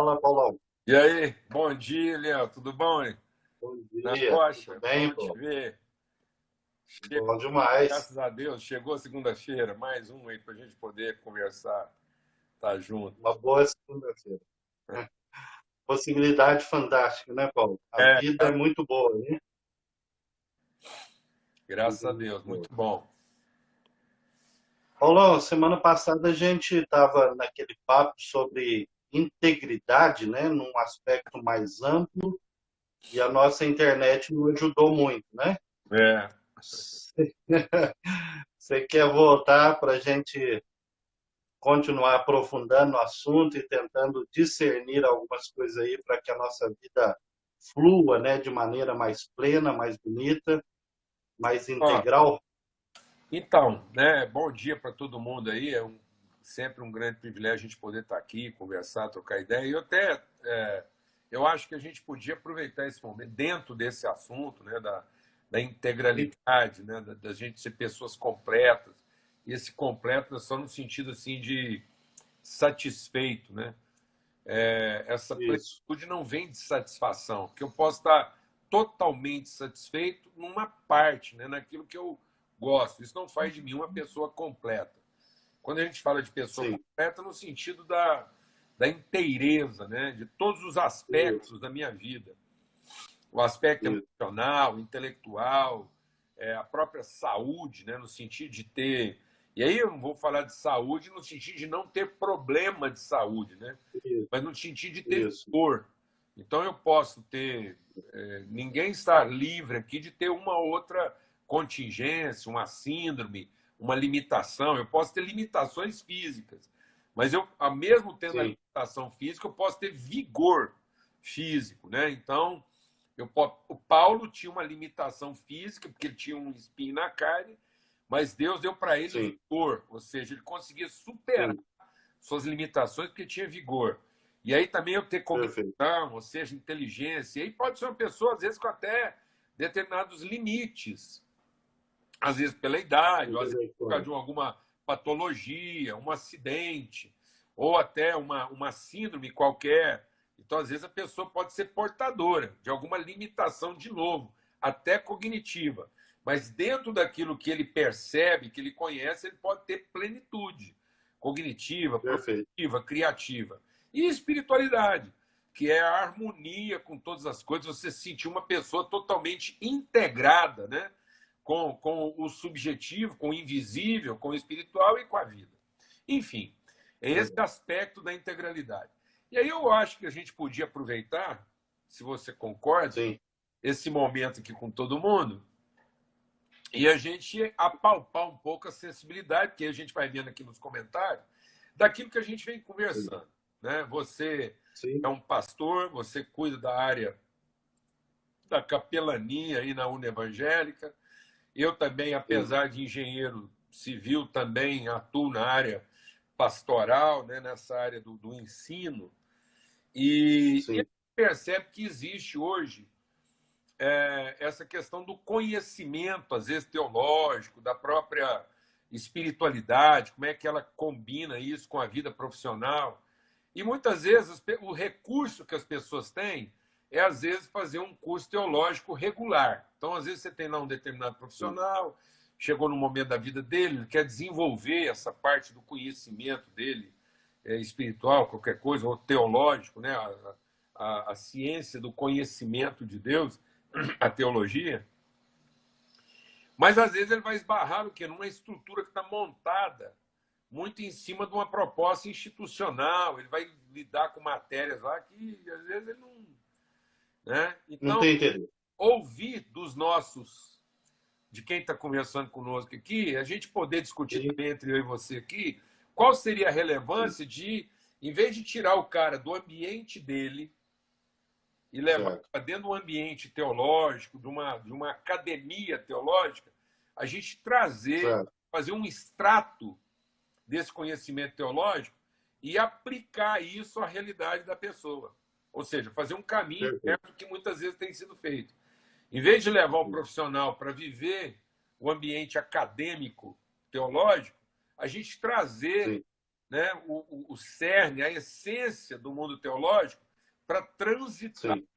Fala, Paulão. E aí, bom dia, Léo, tudo bom, hein? Bom Na dia. Tudo rocha, bem, bom te Paulo? ver. Bom Chegou, demais. graças a Deus, chegou segunda-feira, mais um aí pra gente poder conversar, tá junto. Uma boa segunda-feira. Possibilidade fantástica, né, Paulo? A É, vida é muito boa, né? A graças vida é a muito Deus, boa. muito bom. Paulão, semana passada a gente estava naquele papo sobre integridade, né, num aspecto mais amplo, e a nossa internet não ajudou muito, né? É, Você quer voltar para a gente continuar aprofundando o assunto e tentando discernir algumas coisas aí para que a nossa vida flua, né, de maneira mais plena, mais bonita, mais ó, integral. então, né, bom dia para todo mundo aí, sempre um grande privilégio a gente poder estar aqui, conversar, trocar ideia, e eu acho que a gente podia aproveitar esse momento, dentro desse assunto, né, da integralidade, né, da gente ser pessoas completas. E esse completo é só no sentido assim de satisfeito, né? Essa Isso, plenitude não vem de satisfação, porque eu posso estar totalmente satisfeito numa parte, né, naquilo que eu gosto. Isso não faz de mim uma pessoa completa. Quando a gente fala de pessoa sim, completa, no sentido da inteireza, né, de todos os isso, aspectos da minha vida, o aspecto isso, emocional, intelectual, a própria saúde, né, no sentido de ter. E aí eu não vou falar de saúde no sentido de não ter problema de saúde, né, isso, mas no sentido de ter isso, vigor. Então eu posso ter. Ninguém está livre aqui de ter uma outra contingência, uma síndrome, uma limitação. Eu posso ter limitações físicas, mas eu, mesmo tendo a sim, limitação física, eu posso ter vigor físico, né? Então, o Paulo tinha uma limitação física, porque ele tinha um espinho na carne, mas Deus deu para ele sim, vigor, ou seja, ele conseguia superar sim, suas limitações porque tinha vigor. E aí também eu ter perfeito. cognição, ou seja, inteligência. E aí pode ser uma pessoa, às vezes, com até determinados limites, às vezes pela idade, ou às vezes por causa Intelectual. de alguma patologia, um acidente, ou até uma síndrome qualquer. Então, às vezes, a pessoa pode ser portadora de alguma limitação, de novo, até cognitiva. Mas dentro daquilo que ele percebe, que ele conhece, ele pode ter plenitude cognitiva, Perfeito. produtiva, criativa. E espiritualidade, que é a harmonia com todas as coisas, você se sentir uma pessoa totalmente integrada, né? Com o subjetivo, com o invisível, com o espiritual e com a vida. Enfim, é esse Legal. aspecto da integralidade. E aí eu acho que a gente podia aproveitar, se você concorda, Sim, esse momento aqui com todo mundo e a gente apalpar um pouco a sensibilidade, que a gente vai vendo aqui nos comentários, daquilo que a gente vem sim, conversando. Né? Você é sim, um pastor, você cuida da área da capelania aí na Uni Evangélica. Eu também, sim, apesar de engenheiro civil, também atuo na área pastoral, né? Nessa área do ensino. E a sim, gente percebe que existe hoje essa questão do conhecimento, às vezes teológico, da própria espiritualidade, como é que ela combina isso com a vida profissional. E muitas vezes o recurso que as pessoas têm é, às vezes, fazer um curso teológico regular. Então, às vezes, você tem lá um determinado sim, profissional, chegou no momento da vida dele, ele quer desenvolver essa parte do conhecimento dele, espiritual, qualquer coisa, ou teológico, né? A ciência do conhecimento de Deus, a teologia, mas às vezes ele vai esbarrar no quê? Numa estrutura que está montada muito em cima de uma proposta institucional, ele vai lidar com matérias lá que às vezes ele não. Né? não Então, tem interesse. ouvir dos nossos, de quem está conversando conosco aqui, a gente poder discutir Sim, também entre eu e você aqui, qual seria a sim, relevância de, em vez de tirar o cara do ambiente dele e levar certo, para dentro de um ambiente teológico, de uma academia teológica, a gente trazer, certo, fazer um extrato desse conhecimento teológico e aplicar isso à realidade da pessoa. Ou seja, fazer um caminho perfeito. inverso que muitas vezes tem sido feito. Em vez de levar o Sim, profissional para viver o ambiente acadêmico teológico, a gente trazer sim, né, o cerne, a essência do mundo teológico para transitar. sim,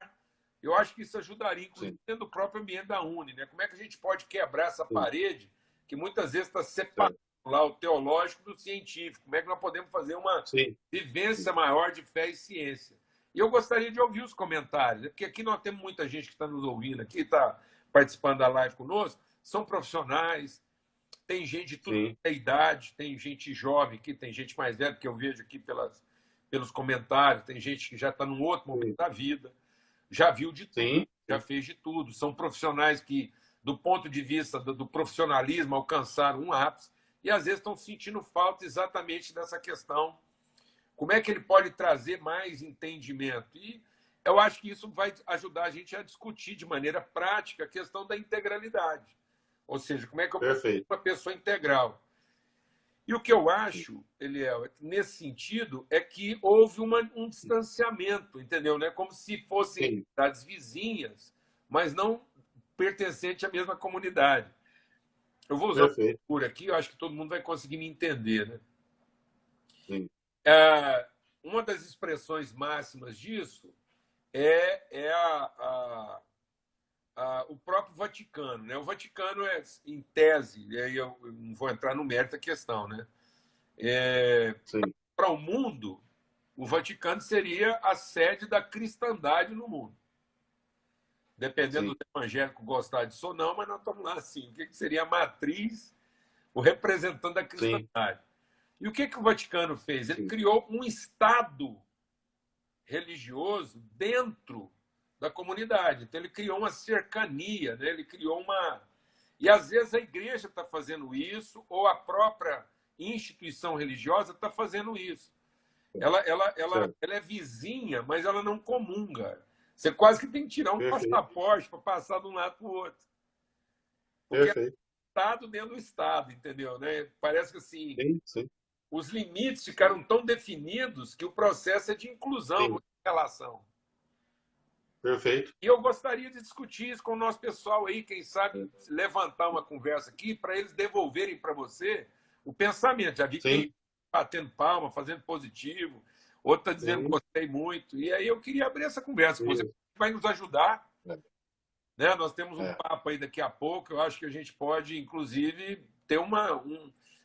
Eu acho que isso ajudaria, inclusive, sim, dentro do próprio ambiente da Uni. Né? Como é que a gente pode quebrar essa sim, parede que muitas vezes está separando certo. lá o teológico do científico? Como é que nós podemos fazer uma Sim, vivência sim, maior de fé e ciência? E eu gostaria de ouvir os comentários, né? Porque aqui nós temos muita gente que está nos ouvindo, aqui está participando da live conosco, são profissionais, tem gente de tudo sim, que é idade, tem gente jovem aqui, tem gente mais velha, que eu vejo aqui pelos comentários, tem gente que já está num outro momento sim, da vida, já viu de tudo, sim, já sim, fez de tudo. São profissionais que, do ponto de vista do profissionalismo, alcançaram um ápice e às vezes estão sentindo falta exatamente dessa questão. Como é que ele pode trazer mais entendimento? E eu acho que isso vai ajudar a gente a discutir de maneira prática a questão da integralidade. Ou seja, como é que eu posso ser perfeito. uma pessoa integral? E o que eu acho, Eliel, nesse sentido, é que houve um distanciamento, entendeu? Né? Como se fossem Sim, cidades vizinhas, mas não pertencentes à mesma comunidade. Eu vou usar uma perfeito. figura aqui, eu acho que todo mundo vai conseguir me entender. Né? Sim, Uma das expressões máximas disso é o próprio Vaticano. Né? O Vaticano é, em tese, e aí eu não vou entrar no mérito da questão, né? sim, Para o mundo, o Vaticano seria a sede da cristandade no mundo. Dependendo sim, do evangélico gostar disso ou não, mas nós estamos lá assim. O que seria a matriz, o representante da sim, cristandade? E o que o Vaticano fez? Ele sim, criou um Estado religioso dentro da comunidade. Então, ele criou uma cercania, né? Ele criou uma. E às vezes a igreja está fazendo isso, ou a própria instituição religiosa está fazendo isso. certo. Ela é vizinha, mas ela não comunga. Você quase que tem que tirar um Perfeito, passaporte para passar de um lado para o outro. Porque é perfeito. Estado dentro do Estado, entendeu? Né? Parece que assim, Sim, sim, os limites ficaram tão definidos que o processo é de inclusão, não é sim, de relação. perfeito. E eu gostaria de discutir isso com o nosso pessoal aí, quem sabe Sim, levantar uma conversa aqui para eles devolverem para você o pensamento. Já vi que tem sim, gente batendo palma, fazendo positivo, outro está dizendo sim, gostei muito. E aí eu queria abrir essa conversa com você. isso. Vai nos ajudar, né? Nós temos um É, papo aí daqui a pouco. Eu acho que a gente pode, inclusive, ter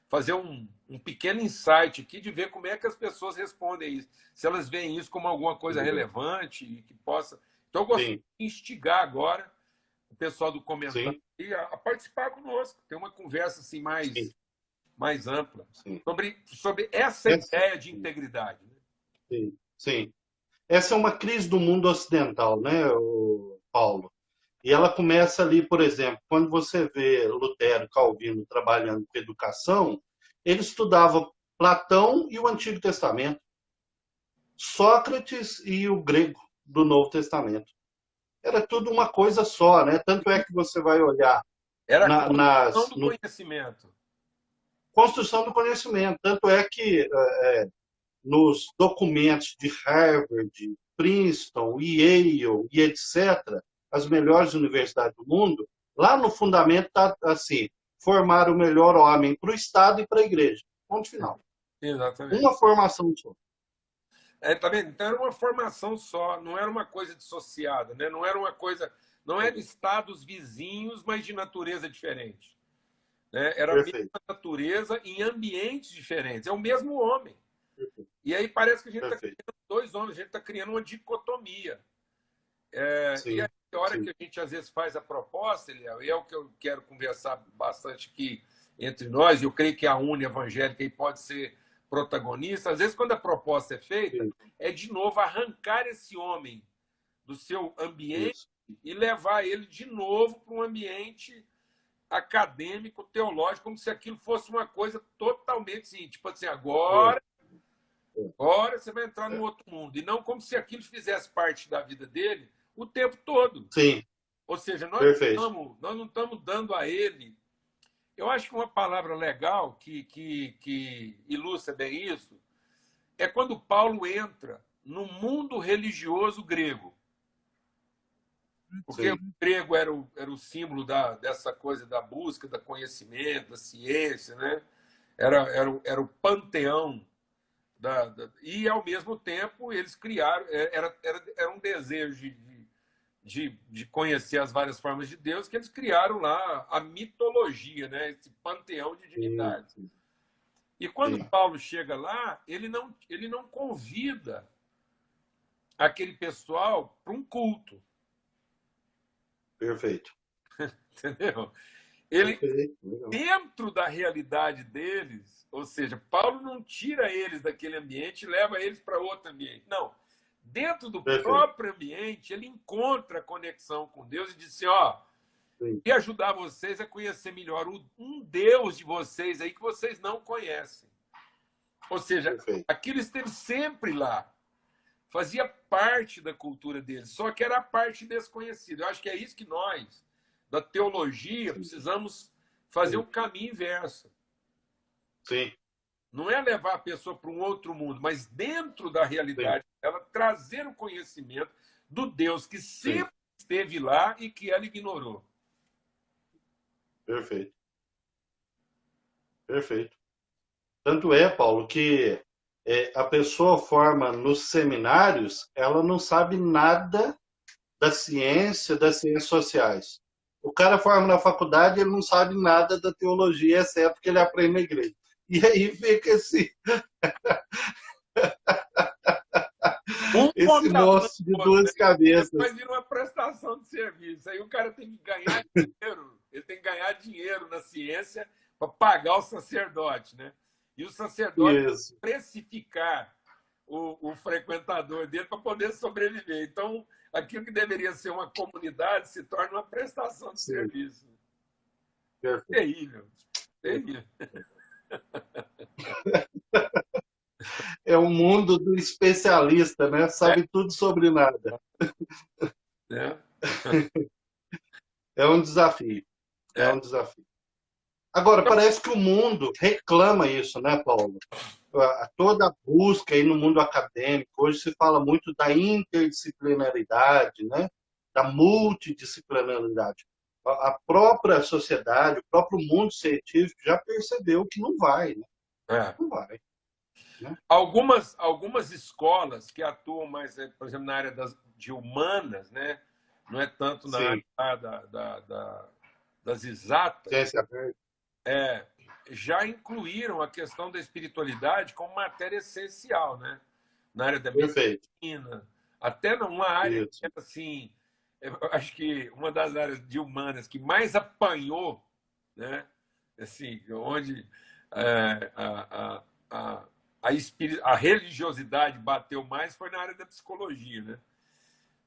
fazer um pequeno insight aqui de ver como é que as pessoas respondem a isso. Se elas veem isso como alguma coisa tudo bem. relevante e que possa. Então, eu gostaria Sim, de instigar agora o pessoal do comentário sim, a participar conosco, ter uma conversa assim sim, mais ampla sim. sobre essa Essa, ideia de integridade. Né? sim, sim. Essa é uma crise do mundo ocidental, né, Paulo? E ela começa ali, por exemplo, quando você vê Lutero, Calvino trabalhando com educação, ele estudava Platão e o Antigo Testamento, Sócrates e o grego do Novo Testamento. Era tudo uma coisa só, né? Tanto é que você vai olhar Era a na, construção nas do no, conhecimento. construção do conhecimento. Tanto é que nos documentos de Harvard, Princeton, Yale e etc., as melhores universidades do mundo, lá no fundamento está assim, formar o melhor homem para o Estado e para a igreja. Ponto final. Exatamente. Uma formação só. Tá vendo? Então era uma formação só, não era uma coisa dissociada, né? Não era uma coisa, não eram estados vizinhos, mas de natureza diferente. Né? Era a mesma Perfeito. natureza em ambientes diferentes. É o mesmo homem. Perfeito. E aí parece que a gente está Perfeito. criando dois homens, a gente está criando uma dicotomia. E aí, Sim, a hora sim, que a gente às vezes faz a proposta, Eliel, e é o que eu quero conversar bastante aqui entre nós, e eu creio que a Uni evangélica aí pode ser protagonista. Às vezes, quando a proposta é feita, sim. é de novo arrancar esse homem do seu ambiente Isso. e levar ele de novo para um ambiente acadêmico, teológico, como se aquilo fosse uma coisa totalmente assim, tipo assim, É, agora você vai entrar é, no é. outro mundo. E não como se aquilo fizesse parte da vida dele o tempo todo. Sim, Ou seja, perfeito. nós não estamos dando a ele. Eu acho que uma palavra legal que ilustra bem isso é quando Paulo entra no mundo religioso grego. Porque o Sim, grego era o símbolo dessa coisa da busca, da conhecimento, da ciência, né? Era o panteão E, ao mesmo tempo, eles criaram... Era um desejo de conhecer as várias formas de Deus, que eles criaram lá a mitologia, né? Esse panteão de Sim, divindades. E quando sim. Paulo chega lá, ele não convida aquele pessoal para um culto, Perfeito. entendeu? Ele, Perfeito. Legal. dentro da realidade deles, ou seja, Paulo não tira eles daquele ambiente e leva eles para outro ambiente. Não. Dentro do Perfeito. próprio ambiente, ele encontra a conexão com Deus e diz assim, ó, Sim. e ajudar vocês a conhecer melhor um Deus de vocês aí que vocês não conhecem. Ou seja, Perfeito. aquilo esteve sempre lá. Fazia parte da cultura deles, só que era a parte desconhecida. Eu acho que é isso que nós, da teologia, Sim. precisamos fazer Sim. um caminho inverso. Sim. Não é levar a pessoa para um outro mundo, mas dentro da Sim. realidade, ela trazer o conhecimento do Deus que Sim. sempre esteve lá e que ela ignorou. Perfeito. Perfeito. Tanto é, Paulo, que a pessoa forma nos seminários, ela não sabe nada das ciências sociais. O cara forma na faculdade, ele não sabe nada da teologia, exceto que ele aprende na igreja. E aí fica Um esse contamina monstro de o outro, né? duas cabeças. Depois vira uma prestação de serviço. Aí o cara tem que ganhar dinheiro, ele tem que ganhar dinheiro na ciência para pagar o sacerdote, né? E o sacerdote Isso, precificar o frequentador dele para poder sobreviver. Então, aquilo que deveria ser uma comunidade se torna uma prestação de sim, serviço. perfeito. Terrível, terrível. É o mundo do especialista, né? É, Sabe tudo sobre nada. né? É um desafio. É É. um desafio. Agora, parece que o mundo reclama isso, né, Paulo? Toda a busca aí no mundo acadêmico, hoje se fala muito da interdisciplinaridade, né? Da multidisciplinaridade. A própria sociedade, o próprio mundo científico já percebeu que não vai, né? É. Não vai, né? Algumas escolas que atuam mais, por exemplo, na área de humanas, né? Não é tanto na área Sim, das exatas, ciência aberta. já incluíram a questão da espiritualidade como matéria essencial, né? Na área da Perfeito. medicina, até numa área que Isso. é assim, eu acho que uma das áreas de humanas que mais apanhou, né? Assim, onde a, a religiosidade bateu mais foi na área da psicologia, né?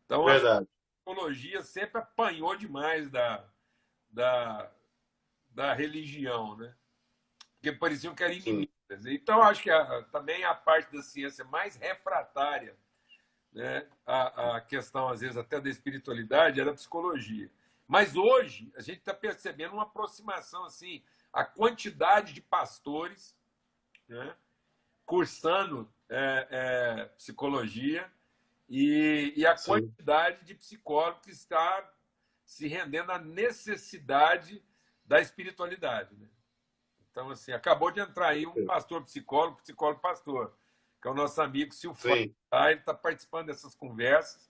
Então, acho que Verdade. a psicologia sempre apanhou demais da, da religião, né? Porque pareciam que eram Sim, inimigas. Então, acho que também a parte da ciência mais refratária, né, a questão, às vezes, até da espiritualidade, era a psicologia. Mas hoje, a gente está percebendo uma aproximação, assim, a quantidade de pastores, né, cursando psicologia e a sim. quantidade de psicólogo que está se rendendo à necessidade da espiritualidade, né? Então, assim, acabou de entrar aí um pastor psicólogo, psicólogo pastor, que é o nosso amigo Silfar. Sim, Tá? Ele está participando dessas conversas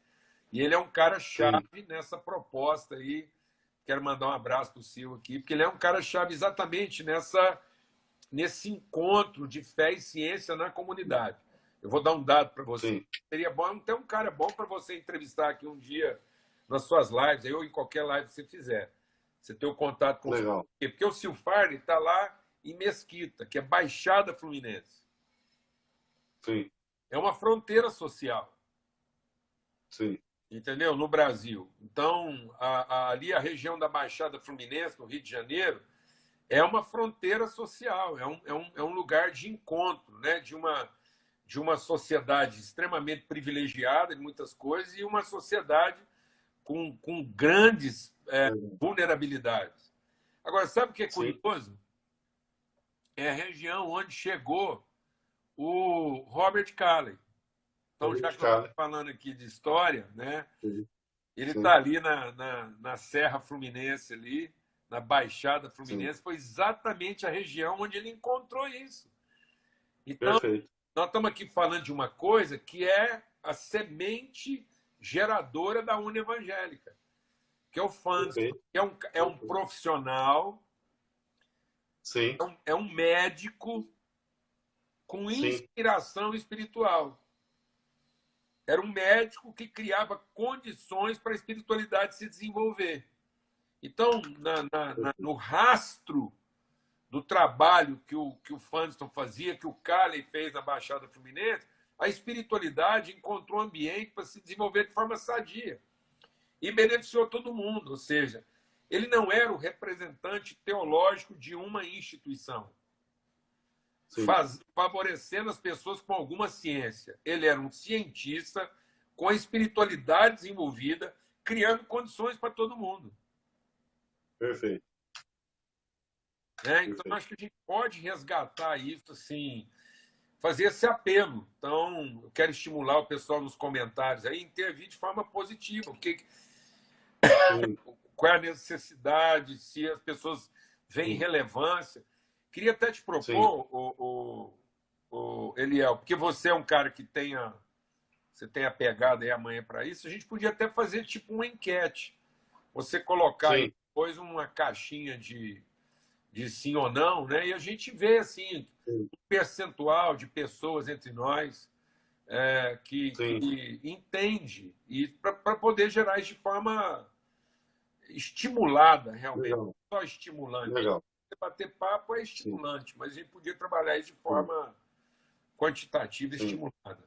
e ele é um cara sim. chave nessa proposta aí. Quero mandar um abraço para o Sil aqui, porque ele é um cara chave exatamente nesse encontro de fé e ciência na comunidade. Eu vou dar um dado para você. Sim. Seria bom ter um cara bom para você entrevistar aqui um dia nas suas lives, ou em qualquer live que você fizer. Você ter o contato com o Legal. porque o Silfar está lá em Mesquita, que é Baixada Fluminense. Sim, É uma fronteira social, sim. entendeu? No Brasil. Então, ali a região da Baixada Fluminense, no Rio de Janeiro, é uma fronteira social, é um lugar de encontro, né? De uma sociedade extremamente privilegiada em muitas coisas e uma sociedade com grandes vulnerabilidades. Agora, sabe o que é Sim. curioso? É a região onde chegou o Robert Calley. Então, já que nós estamos Cara. falando aqui de história, né? Sim. Ele está Sim. ali na Serra Fluminense, ali, na Baixada Sim. Fluminense, foi exatamente a região onde ele encontrou isso. Então, Perfeito. nós estamos aqui falando de uma coisa que é a semente geradora da União Evangélica, que é o Fanston, Perfeito. que é um Perfeito. profissional, Sim, é um médico com sim, inspiração espiritual. Era um médico que criava condições para a espiritualidade se desenvolver. Então, no rastro do trabalho que o Funston fazia, que o Calley fez na Baixada Fluminense, a espiritualidade encontrou um ambiente para se desenvolver de forma sadia e beneficiou todo mundo. Ou seja, ele não era o representante teológico de uma instituição, sim. favorecendo as pessoas com alguma ciência. Ele era um cientista com a espiritualidade desenvolvida, criando condições para todo mundo. Perfeito. Né? Então, Perfeito. acho que a gente pode resgatar isso, assim, fazer esse apelo. Então, eu quero estimular o pessoal nos comentários aí a intervir de forma positiva. Sim, Qual é a necessidade, se as pessoas veem sim, relevância. Queria até te sim. propor, Eliel, porque você é um cara que você tem a pegada aí amanhã para isso, a gente podia até fazer tipo uma enquete. Você colocar aí Sim, depois uma caixinha de sim ou não, né? E a gente vê assim, sim, um percentual de pessoas entre nós sim. que entende e para poder gerar isso de forma estimulada, realmente, Legal, não só estimulante. legal. Bater papo é Sim, estimulante, mas a gente podia trabalhar isso de sim, forma quantitativa e sim, estimulada.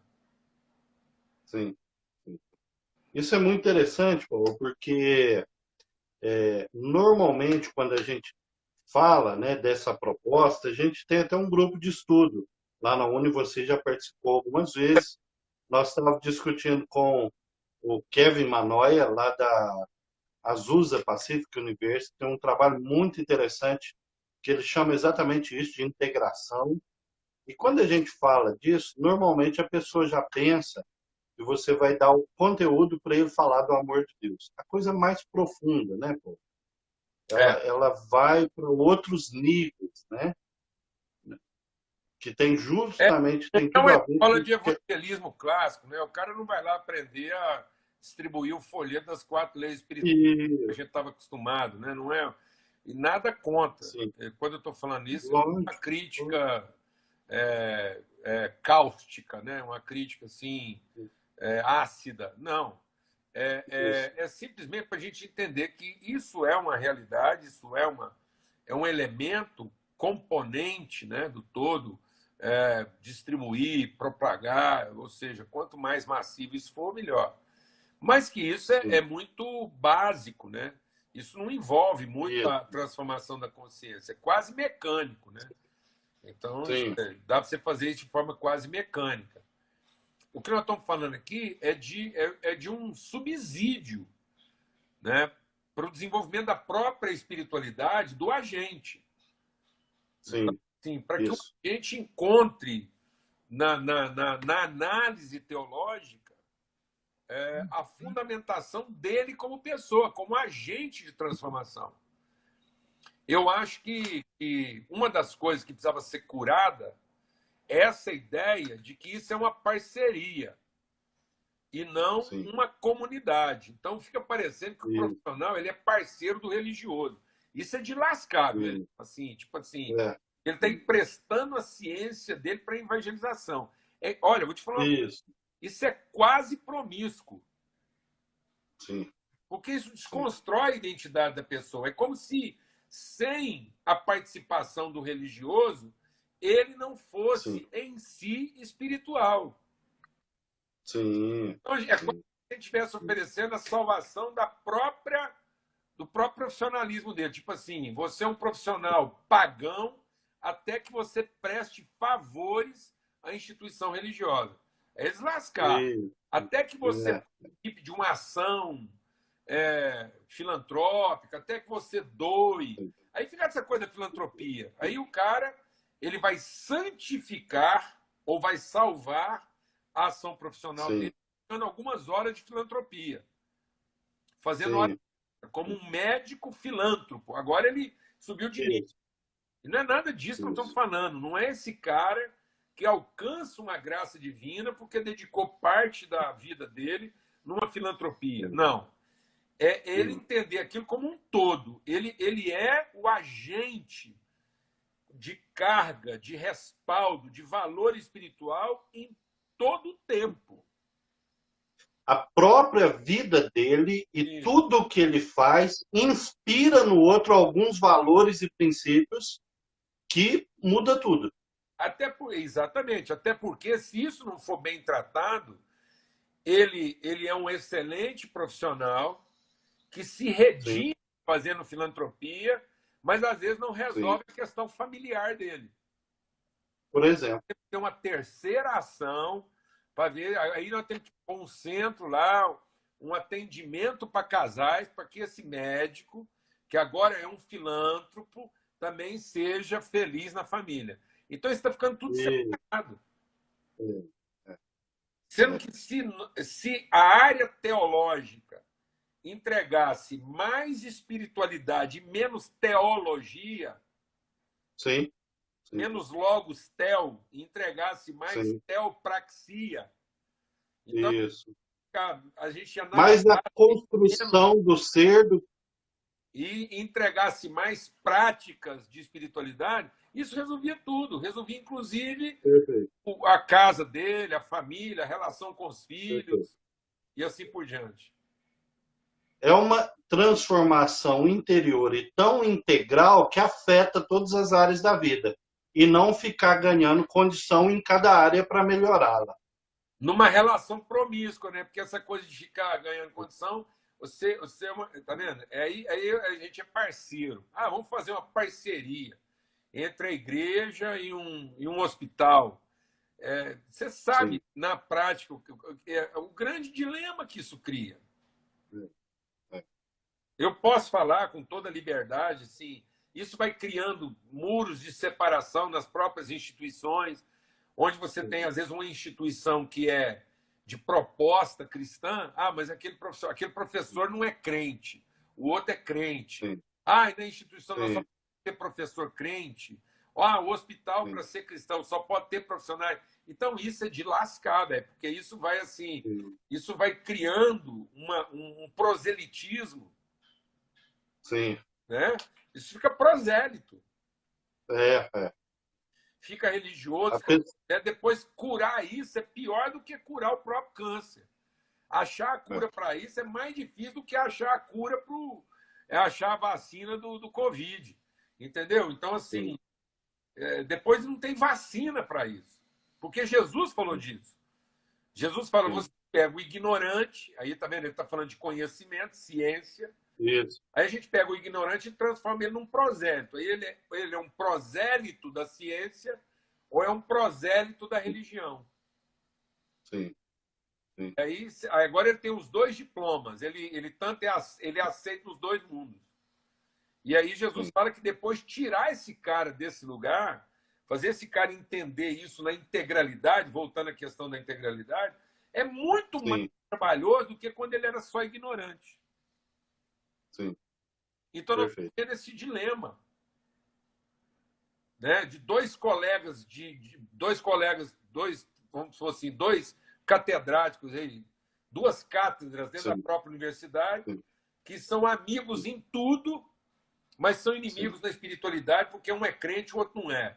sim, sim. Isso é muito interessante, Paulo, porque normalmente quando a gente fala, né, dessa proposta, a gente tem até um grupo de estudo. Lá na Uni você já participou algumas vezes. Nós estávamos discutindo com o Kevin Manoia, lá da Azusa Pacific University, tem um trabalho muito interessante que ele chama exatamente isso de integração. E quando a gente fala disso, normalmente a pessoa já pensa que você vai dar o conteúdo para ele falar do amor de Deus. A coisa mais profunda, né, pô? É, Ela vai para outros níveis, né? Que tem é, justamente, não tem é uma tudo a ver escola com... de evangelismo clássico, né? O cara não vai lá aprender a distribuir o folheto das 4 leis espirituais que a E, gente estava acostumado, né? Não é, e nada contra. sim, Quando eu estou falando isso, não é uma lógico, crítica cáustica, né? Uma crítica assim ácida. Não. isso, É simplesmente para a gente entender que isso é uma realidade, isso é um elemento componente, né, do todo, distribuir, propagar, ou seja, quanto mais massivo isso for, melhor. Mas que isso é sim, muito básico, né? Isso não envolve muito isso, a transformação da consciência, é quase mecânico, né? Então, sim, dá para você fazer isso de forma quase mecânica. O que nós estamos falando aqui é de um subsídio, né, para o desenvolvimento da própria espiritualidade do agente. Então, sim, assim, para que o isso, agente encontre na análise teológica a fundamentação dele como pessoa, como agente de transformação. Eu acho que uma das coisas que precisava ser curada é essa ideia de que isso é uma parceria e não sim, uma comunidade. Então fica parecendo que o isso, profissional ele é parceiro do religioso. Isso é de lascar, velho. sim, Assim, tipo assim, é, ele está emprestando a ciência dele para evangelização. Olha, eu vou te falar uma coisa, isso, isso é quase promíscuo, sim, porque isso sim, desconstrói a identidade da pessoa. É como se, sem a participação do religioso, ele não sim, fosse em si espiritual. sim, Então, é como sim, se ele estivesse oferecendo a salvação do próprio profissionalismo dele. Tipo assim, você é um profissional pagão até que você preste favores à instituição religiosa. É deslascar. isso, Até que você é, participe de uma ação filantrópica, até que você doe. sim, Aí fica essa coisa da filantropia. Aí o cara ele vai santificar ou vai salvar a ação profissional sim, dele, dando algumas horas de filantropia, fazendo sim, como um médico filântropo. Agora ele subiu de nível. isso, E não é nada disso que nós estamos isso, falando. Não é esse cara que alcança uma graça divina porque dedicou parte da vida dele numa filantropia. Não. É ele entender aquilo como um todo. Ele é o agente de carga, de respaldo, de valor espiritual em todo o tempo. A própria vida dele e tudo o que ele faz inspira no outro alguns valores e princípios que muda tudo. Exatamente. Até porque, se isso não for bem tratado, ele é um excelente profissional que se redime fazendo filantropia, mas às vezes não resolve a questão familiar dele. Por exemplo. Tem que ter uma terceira ação para ver. Aí nós temos que pôr um centro lá, um atendimento para casais, para que esse médico, que agora é um filântropo, também seja feliz na família. Então isso está ficando tudo separado. Sendo que se a área teológica entregasse mais espiritualidade e menos teologia, menos logos tel, entregasse mais teopraxia. Então, isso. A gente mais a construção do ser e entregasse mais práticas de espiritualidade, isso resolvia tudo. Resolvia, inclusive, a casa dele, a família, a relação com os filhos e assim por diante. É uma transformação interior e tão integral que afeta todas as áreas da vida e não ficar ganhando condição em cada área para melhorá-la. Numa relação promíscua, né? Porque essa coisa de ficar ganhando condição, você tá vendo? Aí a gente é parceiro. Vamos fazer uma parceria entre a igreja e um hospital. Você sabe, na prática, o grande dilema que isso cria. Eu posso falar com toda liberdade, sim. Isso vai criando muros de separação nas próprias instituições, onde você tem, às vezes, uma instituição que é de proposta cristã. Mas aquele professor não é crente, o outro é crente. E na instituição nós só podemos ter professor crente. O hospital, para ser cristão, só pode ter profissionais. Então, isso é de lascar, velho, porque isso vai assim, isso vai criando um proselitismo. Né? Isso fica prosélito. Fica religioso. Depois, curar isso é pior do que curar o próprio câncer. Achar a cura para isso é mais difícil do que achar a cura achar a vacina do Covid. Entendeu? Então, assim, depois não tem vacina para isso. Porque Jesus falou disso. Jesus fala, você pega o ignorante, aí tá vendo? Ele está falando de conhecimento, ciência. Isso. Aí a gente pega o ignorante e transforma ele num prosélito. Aí ele é um prosélito da ciência ou é um prosélito da religião. Aí, agora ele tem os dois diplomas. Ele aceita os dois mundos. E aí Jesus fala que depois tirar esse cara desse lugar, fazer esse cara entender isso na integralidade, voltando à questão da integralidade, é muito mais trabalhoso do que quando ele era só ignorante. Então, nós estamos tendo esse dilema, né? De dois colegas, vamos dizer assim, dois catedráticos, duas cátedras dentro da própria universidade, que são amigos em tudo, mas são inimigos na espiritualidade, porque um é crente, o outro não é.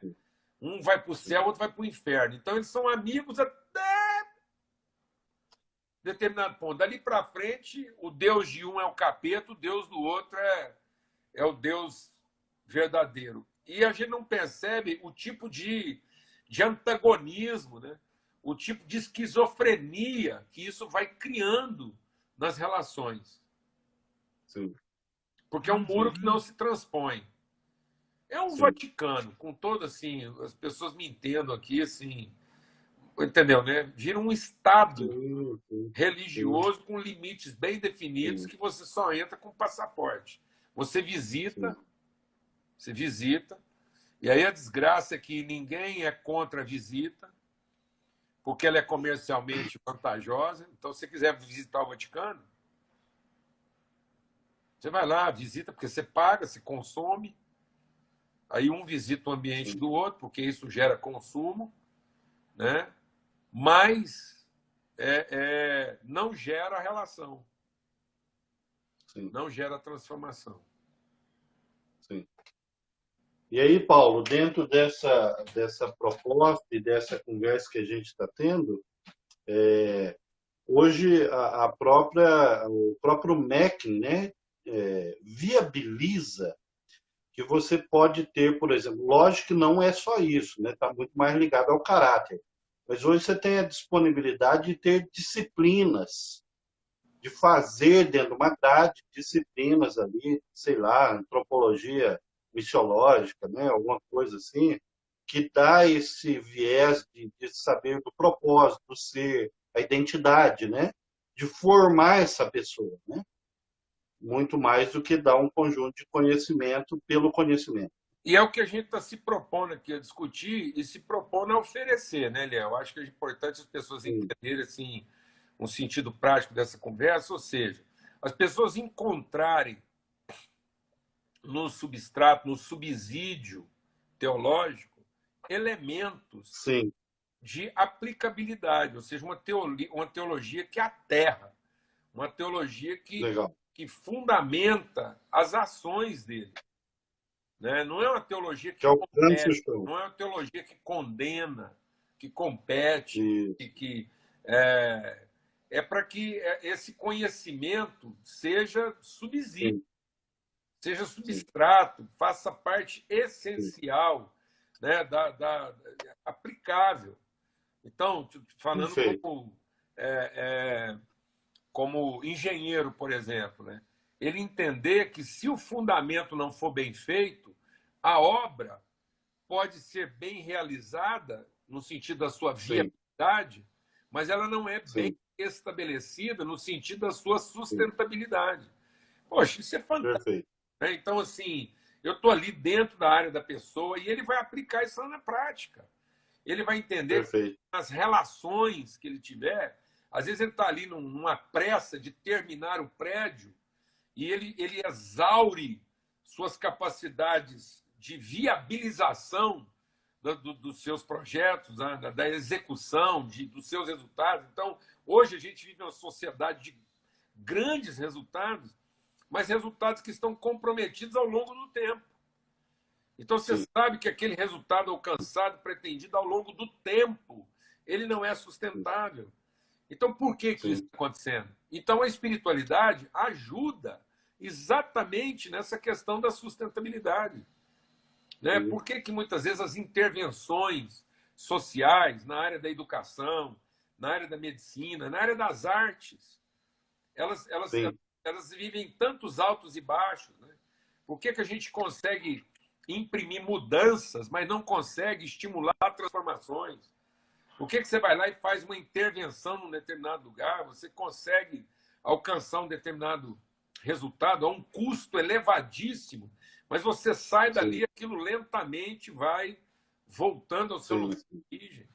Um vai para o céu, o outro vai para o inferno. Então, eles são amigos até determinado ponto. Dali para frente, o Deus de um é o capeta, o Deus do outro é o Deus verdadeiro. E a gente não percebe o tipo de antagonismo, né? O tipo de esquizofrenia que isso vai criando nas relações. Porque é um muro que não se transpõe. É um Vaticano, com todo assim, as pessoas me entendam aqui, assim, entendeu, né? Vira um Estado religioso com limites bem definidos que você só entra com passaporte. Você visita, e aí a desgraça é que ninguém é contra a visita, porque ela é comercialmente vantajosa. Então, se você quiser visitar o Vaticano, você vai lá, visita, porque você paga, se consome. Aí um visita o ambiente do outro, porque isso gera consumo. né? Mas não gera relação, sim, não gera transformação. sim. E aí, Paulo, dentro dessa proposta e dessa conversa que a gente está tendo, hoje o próprio MEC, né, viabiliza que você pode ter, por exemplo, lógico que não é só isso, né, está muito mais ligado ao caráter, mas hoje você tem a disponibilidade de ter disciplinas, de fazer dentro de uma grade disciplinas ali, sei lá, antropologia missiológica, né, alguma coisa assim, que dá esse viés de saber do propósito, do ser, a identidade, né, de formar essa pessoa, né, muito mais do que dar um conjunto de conhecimento pelo conhecimento. E é o que a gente está se propondo aqui a discutir e se propondo a oferecer, né, Léo? Eu acho que é importante as pessoas Sim, entenderem assim, um sentido prático dessa conversa, ou seja, as pessoas encontrarem no substrato, no subsídio teológico, elementos sim, de aplicabilidade, ou seja, uma teologia que aterra, uma teologia legal. que fundamenta as ações dele. Né? Não é uma teologia que Que alcança o compete, chão. não é uma teologia que condena, que compete, E, que é, é para que esse conhecimento seja subsídio, sim, seja sim, substrato, faça parte sim, essencial, né, aplicável. Então, falando perfeito. é, é, como engenheiro, por exemplo, né, ele entender que se o fundamento não for bem feito, a obra pode ser bem realizada no sentido da sua Sim, viabilidade, mas ela não é bem sim, estabelecida no sentido da sua sim, sustentabilidade. Poxa, isso é fantástico. perfeito, Né? Então, assim, eu estou ali dentro da área da pessoa e ele vai aplicar isso na prática. Ele vai entender que perfeito. as relações que ele tiver, às vezes ele está ali numa pressa de terminar o prédio e ele exaure suas capacidades de viabilização dos seus projetos, da execução, dos seus resultados. Então, hoje a gente vive uma sociedade de grandes resultados, mas resultados que estão comprometidos ao longo do tempo. Então, você Sim, sabe que aquele resultado alcançado, pretendido ao longo do tempo, ele não é sim, sustentável. Então, por que isso sim, está acontecendo? Então, a espiritualidade ajuda exatamente nessa questão da sustentabilidade. Né? sim, Por que, que muitas vezes as intervenções sociais na área da educação, na área da medicina, na área das artes, elas, elas, sim, elas vivem tantos altos e baixos? Né? Por que, que a gente consegue imprimir mudanças, mas não consegue estimular transformações? Por que, que você vai lá e faz uma intervenção num determinado lugar? Você consegue alcançar um determinado resultado a um custo elevadíssimo, mas você sai dali sim, e aquilo lentamente vai voltando ao seu sim, lugar sim, de origem.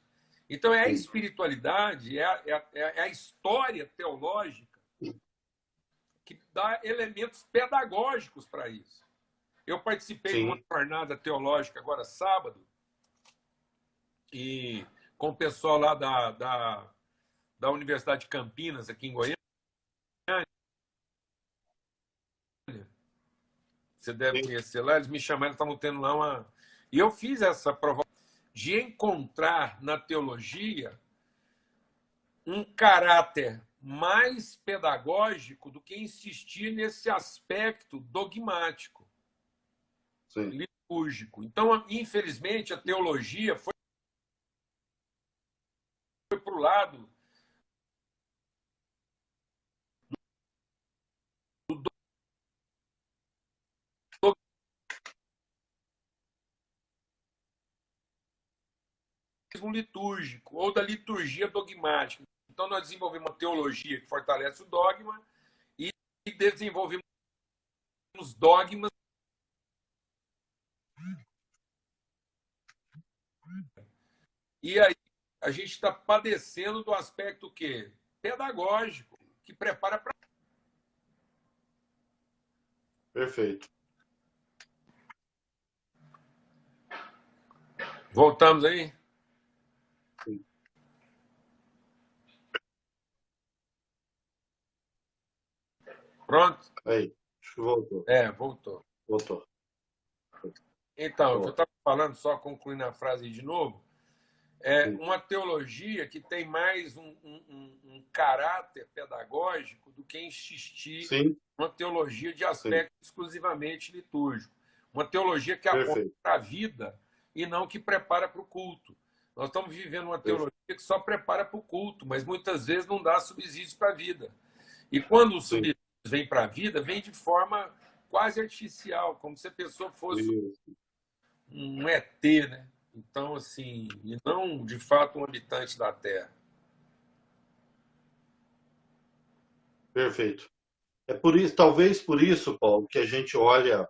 Então, é a sim, espiritualidade, é a história teológica que dá elementos pedagógicos para isso. Eu participei de uma sim, jornada teológica agora sábado, e com o pessoal lá da Universidade de Campinas, aqui em Goiânia. Você deve sim, conhecer lá. Eles me chamaram, estavam tendo lá uma. E eu fiz essa prova de encontrar na teologia um caráter mais pedagógico do que insistir nesse aspecto dogmático, sim, litúrgico. Então, infelizmente, a teologia foi para o lado do dogmatismo litúrgico ou da liturgia dogmática. Então, nós desenvolvemos uma teologia que fortalece o dogma e desenvolvemos dogmas. E aí a gente está padecendo do aspecto que pedagógico, que prepara para. perfeito. Voltamos aí? Pronto? Aí, acho que voltou. Voltou. Voltou. Então, o que eu Boa. estava falando, só concluindo a frase de novo, é Sim. uma teologia que tem mais um caráter pedagógico do que insistir Sim, uma teologia de sim. aspecto exclusivamente litúrgico. Uma teologia que aponta Perfeito. para a vida e não que prepara para o culto. Nós estamos vivendo uma Perfeito. teologia que só prepara para o culto, mas muitas vezes não dá subsídios para a vida. E quando os Sim. subsídios vêm para a vida, vem de forma quase artificial, como se a pessoa fosse Isso. um ET, né? Então, assim, e não de fato um habitante da Terra. Perfeito. É por isso, talvez por isso, Paulo, que a gente olha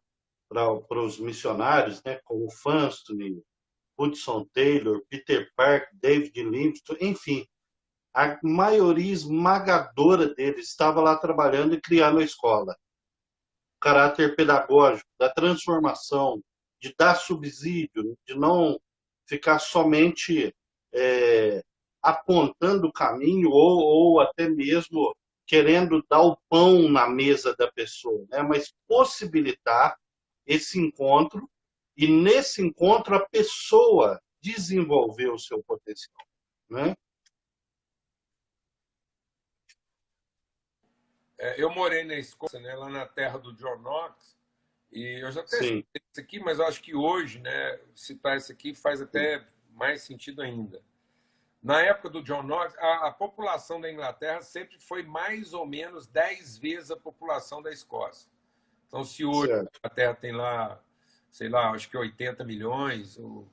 para os missionários, né, como Funston, Hudson Taylor, Peter Parker, David Livingstone, enfim, a maioria esmagadora deles estava lá trabalhando e criando a escola. O caráter pedagógico, da transformação, de dar subsídio, de não ficar somente apontando o caminho ou até mesmo querendo dar o pão na mesa da pessoa, né? Mas possibilitar esse encontro e nesse encontro a pessoa desenvolver o seu potencial, né? Eu morei na Escócia, né, lá na terra do John Knox, e eu já até Sim, citei isso aqui, mas eu acho que hoje, né, citar isso aqui faz sim, até mais sentido ainda. Na época do John Knox, a população da Inglaterra sempre foi mais ou menos 10 vezes a população da Escócia. Então, se hoje certo. a Inglaterra tem lá, sei lá, acho que 80 milhões, ou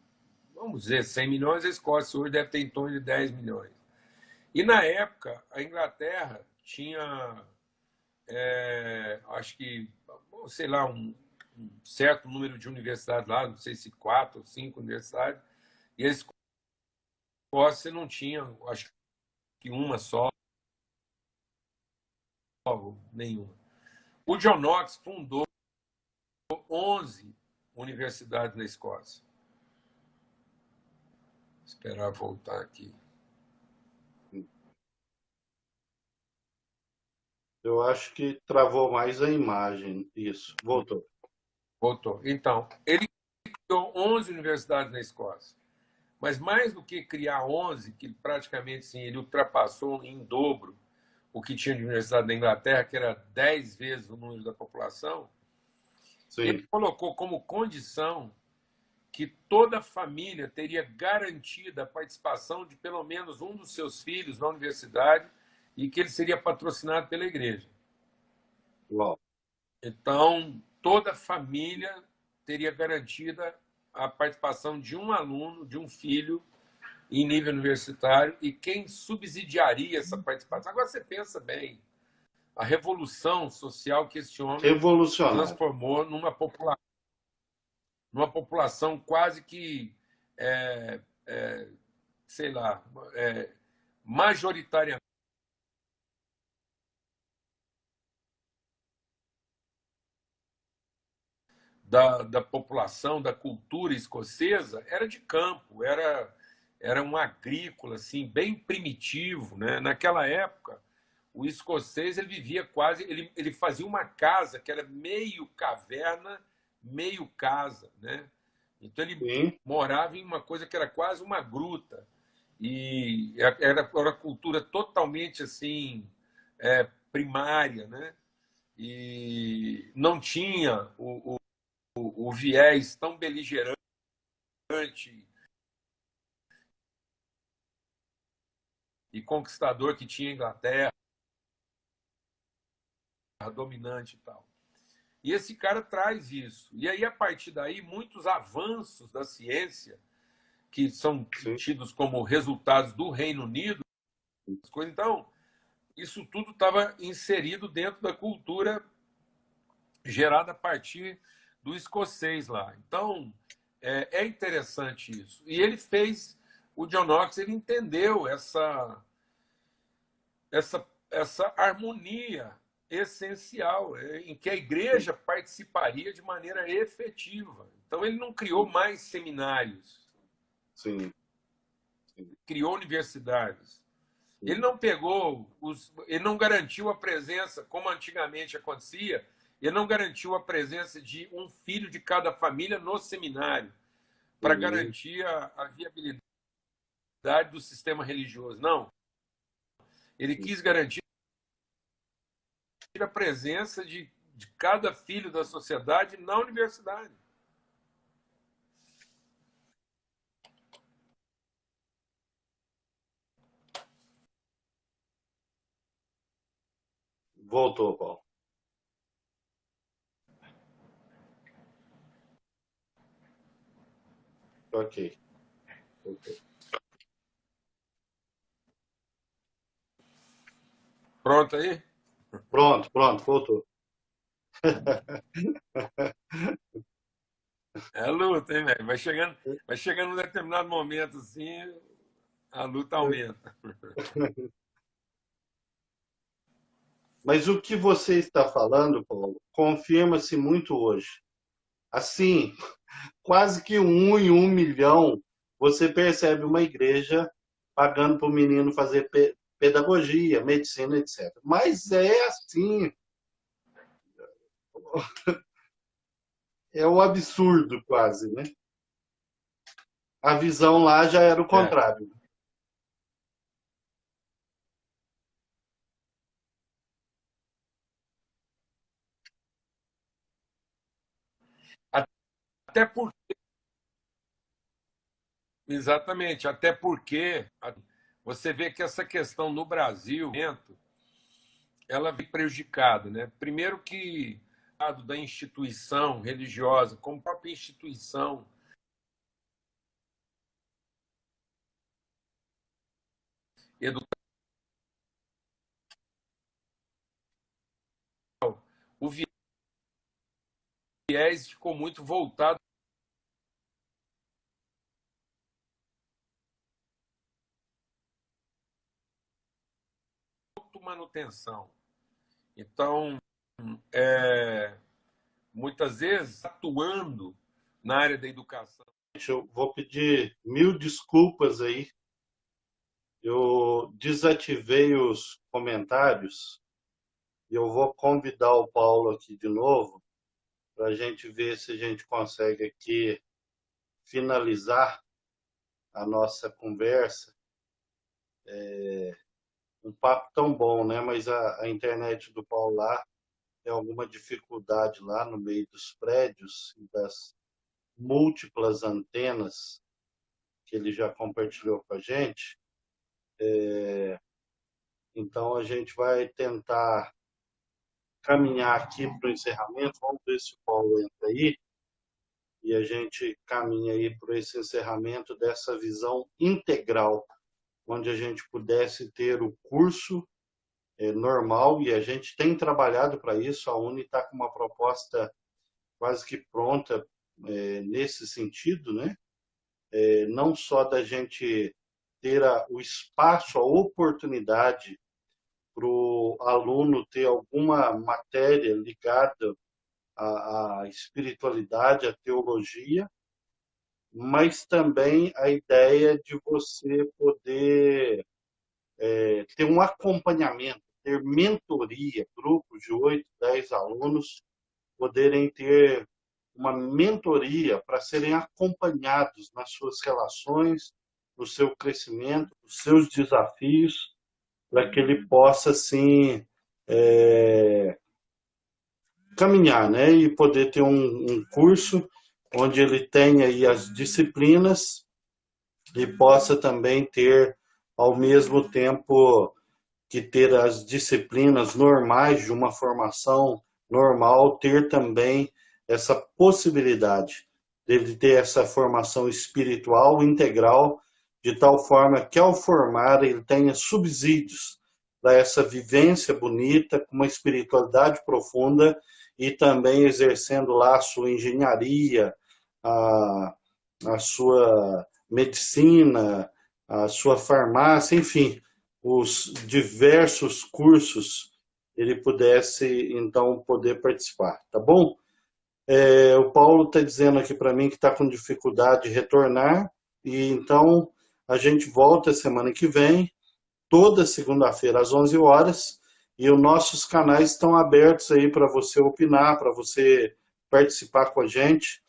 vamos dizer 100 milhões, a Escócia hoje deve ter em torno de 10 milhões. E na época, a Inglaterra tinha, acho que, sei lá, um certo número de universidades lá, não sei se 4 ou 5 universidades, e a Escócia não tinha, acho que uma só, ou nenhuma. O John Knox fundou 11 universidades na Escócia. Vou esperar voltar aqui. Eu acho que travou mais a imagem. Isso, voltou. Voltou. Então, ele criou 11 universidades na Escócia. Mas mais do que criar 11, que praticamente sim, ele ultrapassou em dobro o que tinha de universidade na Inglaterra, que era 10 vezes o número da população, ele Sim, colocou como condição que toda família teria garantida a participação de pelo menos um dos seus filhos na universidade e que ele seria patrocinado pela igreja. uau. Então, toda família teria garantida a participação de um aluno, de um filho, em nível universitário, e quem subsidiaria essa participação. Agora você pensa bem, a revolução social que esse homem Revolucionário. transformou numa população quase que, sei lá, majoritariamente da população, da cultura escocesa, era de campo, era um agrícola, assim, bem primitivo. Né? Naquela época, o escocês ele vivia quase, ele fazia uma casa que era meio caverna, meio casa. Né? Então ele Sim, morava em uma coisa que era quase uma gruta. E era uma cultura totalmente assim, primária, né? E não tinha o viés tão beligerante e conquistador que tinha a Inglaterra, dominante e tal. E esse cara traz isso. E aí, a partir daí, muitos avanços da ciência, que são sim, tidos como resultados do Reino Unido, então, isso tudo estava inserido dentro da cultura gerada a partir do escocês lá. Então, é interessante isso. E ele fez, o John Knox, ele entendeu essa harmonia essencial, em que a igreja participaria de maneira efetiva. Então, ele não criou mais seminários, sim, sim. criou universidades. Ele não pegou, ele não garantiu a presença, como antigamente acontecia, ele não garantiu a presença de um filho de cada família no seminário, para Sim. garantir a viabilidade do sistema religioso. Não. Ele quis garantir a presença de cada filho da sociedade na universidade. Voltou, Paulo. Ok. Ok. Pronto aí? Pronto, pronto, voltou. É luta, hein, velho? Vai chegando um determinado momento assim, a luta aumenta. Mas o que você está falando, Paulo, confirma-se muito hoje. Assim, quase que 1 em 1 milhão, você percebe uma igreja pagando para o menino fazer pedagogia, medicina, etc. Mas é assim, é um absurdo quase, né? A visão lá já era o É. contrário. Até por, exatamente, até porque você vê que essa questão no Brasil, ela vem prejudicada, né? Primeiro que da instituição religiosa, como própria instituição educacional, o viés ficou muito voltado à manutenção. Então, é, muitas vezes, atuando na área da educação. Eu vou pedir 1000 desculpas aí. Eu desativei os comentários e eu vou convidar o Paulo aqui de novo para a gente ver se a gente consegue aqui finalizar a nossa conversa. Um papo tão bom, né? Mas a internet do Paulo lá tem alguma dificuldade lá no meio dos prédios e das múltiplas antenas que ele já compartilhou com a gente. Então a gente vai tentar caminhar aqui para o encerramento. Vamos ver se o Paulo entra aí e a gente caminha aí para esse encerramento dessa visão integral, onde a gente pudesse ter o curso normal, e a gente tem trabalhado para isso. A Uni está com uma proposta quase que pronta nesse sentido, né? Não só da gente ter o espaço, a oportunidade para o aluno ter alguma matéria ligada à espiritualidade, à teologia, mas também a ideia de você poder ter um acompanhamento, ter mentoria, grupos de 8, 10 alunos poderem ter uma mentoria para serem acompanhados nas suas relações, no seu crescimento, nos seus desafios, para que ele possa, assim, caminhar, né? E poder ter um curso onde ele tenha aí as disciplinas e possa também ter, ao mesmo tempo que ter as disciplinas normais de uma formação normal, ter também essa possibilidade dele ter essa formação espiritual integral, de tal forma que ao formar ele tenha subsídios para essa vivência bonita, com uma espiritualidade profunda e também exercendo lá a sua engenharia, a, a sua medicina, a sua farmácia, enfim, os diversos cursos ele pudesse então poder participar, tá bom? O Paulo está dizendo aqui para mim que está com dificuldade de retornar, e então a gente volta semana que vem toda segunda-feira às 11 horas, e os nossos canais estão abertos aí para você opinar, para você participar com a gente.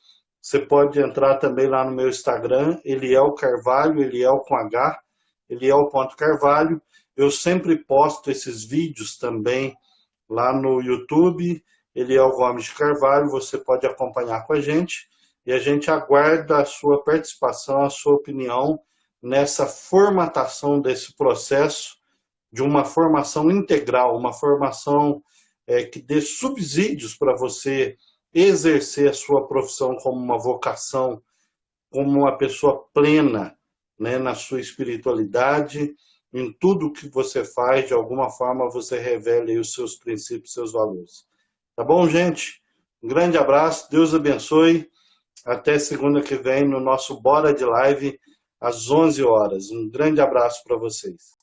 Você pode entrar também lá no meu Instagram, Eliel Carvalho, Eliel com H, Eliel.carvalho. Eu sempre posto esses vídeos também lá no YouTube, Eliel Gomes de Carvalho, você pode acompanhar com a gente, e a gente aguarda a sua participação, a sua opinião nessa formatação desse processo, de uma formação integral, uma formação que dê subsídios para você exercer a sua profissão como uma vocação, como uma pessoa plena, né, na sua espiritualidade, em tudo que você faz, de alguma forma você revele aí os seus princípios, seus valores. Tá bom, gente? Um grande abraço, Deus abençoe. Até segunda que vem no nosso Bora de Live, às 11 horas. Um grande abraço para vocês.